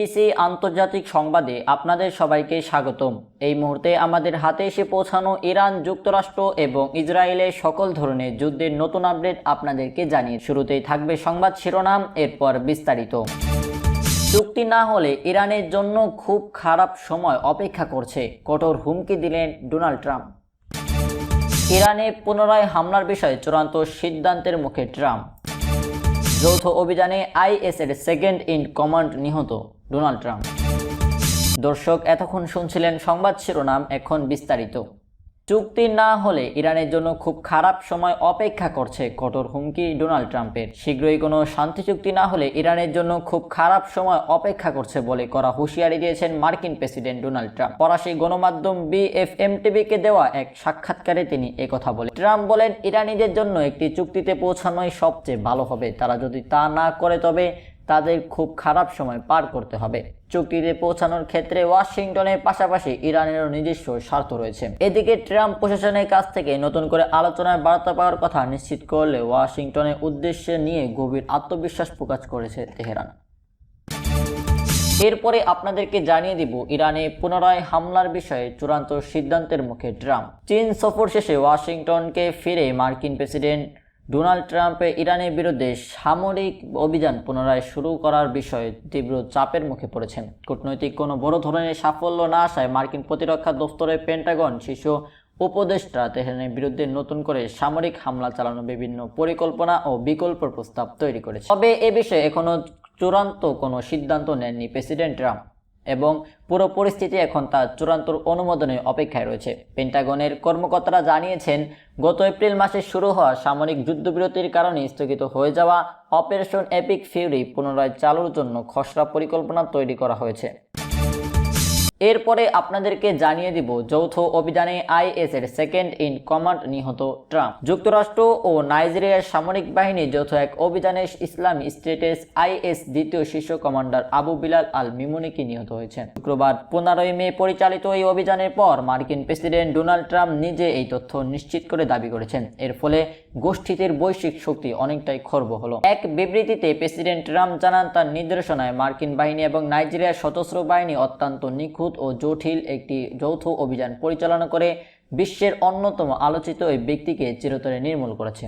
BBC আন্তর্জাতিক সংবাদে আপনাদের সবাইকে স্বাগতম। এই মুহূর্তে আমাদের হাতে এসে পৌঁছানো ইরান, যুক্তরাষ্ট্র এবং ইসরায়েলের সকল ধরনের যুদ্ধের নতুন আপডেট আপনাদেরকে জানিয়ে শুরুতেই থাকবে সংবাদ শিরোনাম, এরপর বিস্তারিত। চুক্তি না হলে ইরানের জন্য খুব খারাপ সময় অপেক্ষা করছে, কঠোর হুমকি দিলেন ডোনাল্ড ট্রাম্প। ইরানে পুনরায় হামলার বিষয়ে চূড়ান্ত সিদ্ধান্তের মুখে ট্রাম্প। যৌথ অভিযানে আইএসের সেকেন্ড ইন কমান্ড নিহত ডোনাল্ড ট্রাম্প। দর্শক, এতক্ষণ শুনছিলেন সংবাদ শিরোনাম, এখন বিস্তারিত। চুক্তি না হলে ইরানের জন্য খুব খারাপ সময় অপেক্ষা করছে, কঠোর হুমকি ডোনাল্ড ট্রাম্পের। শীঘ্রই কোনো শান্তি চুক্তি না হলে ইরানের জন্য খুব খারাপ সময় অপেক্ষা করছে বলে করা হুঁশিয়ারি দিয়েছেন মার্কিন প্রেসিডেন্ট ডোনাল্ড ট্রাম্প। ফরাসি গণমাধ্যম BFM টিভিকে দেওয়া এক সাক্ষাৎকারে তিনি একথা বলেন। ট্রাম্প বলেন, ইরানিদের জন্য একটি চুক্তিতে পৌঁছানোই সবচেয়ে ভালো হবে। তারা যদি তা না করে তবে তাদের খুব খারাপ সময় পার করতে হবে। চুক্তিতে পৌঁছানোর ক্ষেত্রে ওয়াশিংটনের পাশাপাশি ইরানেরও নিজস্ব স্বার্থ রয়েছে। এদিকে ট্রাম্প প্রশাসনের কাছ থেকে নতুন করে আলোচনার বার্তা পাওয়ার কথা নিশ্চিত করলে ওয়াশিংটনের উদ্দেশ্যে নিয়ে গভীর আত্মবিশ্বাস প্রকাশ করেছে তেহরান। এরপরে আপনাদেরকে জানিয়ে দিব ইরানে পুনরায় হামলার বিষয়ে চূড়ান্ত সিদ্ধান্তের মুখে ট্রাম্প। চীন সফর শেষে ওয়াশিংটনকে ফিরে মার্কিন প্রেসিডেন্ট ডোনাল্ড ট্রাম্প ইরানের বিরুদ্ধে সামরিক অভিযান পুনরায় শুরু করার বিষয়ে তীব্র চাপের মুখে পড়েছেন। কূটনৈতিক কোনো বড় ধরনের সাফল্য না আসায় মার্কিন প্রতিরক্ষা দপ্তরের পেন্টাগন শীর্ষ উপদেষ্টা তেহরানের বিরুদ্ধে নতুন করে সামরিক হামলা চালানোর বিভিন্ন পরিকল্পনা ও বিকল্প প্রস্তাব তৈরি করেছে। তবে এ বিষয়ে এখনও চূড়ান্ত কোনো সিদ্ধান্ত নেননি প্রেসিডেন্ট ট্রাম্প এবং পুরো পরিস্থিতি এখন তার চূড়ান্ত অনুমোদনের অপেক্ষায় রয়েছে। পেন্টাগনের কর্মকর্তারা জানিয়েছেন, গত এপ্রিল মাসে শুরু হওয়া সামরিক যুদ্ধবিরতির কারণে স্থগিত হয়ে যাওয়া অপারেশন এপিক ফিউরি পুনরায় চালুর জন্য খসড়া পরিকল্পনা তৈরি করা হয়েছে। এরপরে আপনাদেরকে জানিয়ে দিব যৌথ অভিযানে আইএসের সেকেন্ড ইন কমান্ড নিহত ট্রাম্প। যুক্তরাষ্ট্র ও নাইজেরিয়ার সামরিক বাহিনী যৌথ এক অভিযানে ইসলামী স্টেটের আইএস দ্বিতীয় শীর্ষ কমান্ডার আবু বিলাল আল মিমুনিকি নিহত হয়েছেন। শুক্রবার 15 মে পরিচালিত এই অভিযানের পর মার্কিন প্রেসিডেন্ট ডোনাল্ড ট্রাম্প নিজে এই তথ্য নিশ্চিত করে দাবি করেছেন। এর ফলে গোষ্ঠীটির বৈশ্বিক শক্তি অনেকটাই খর্ব হলো। এক বিবৃতিতে প্রেসিডেন্ট ট্রাম্প জানান, তার নির্দেশনায় মার্কিন বাহিনী এবং নাইজেরিয়ার সশস্ত্র বাহিনী অত্যন্ত নিখুঁত ও জটিল একটি যৌথ অভিযান পরিচালনা করে বিশ্বের অন্যতম আলোচিত এই ব্যক্তিকে চিরতরে নির্মূল করেছে।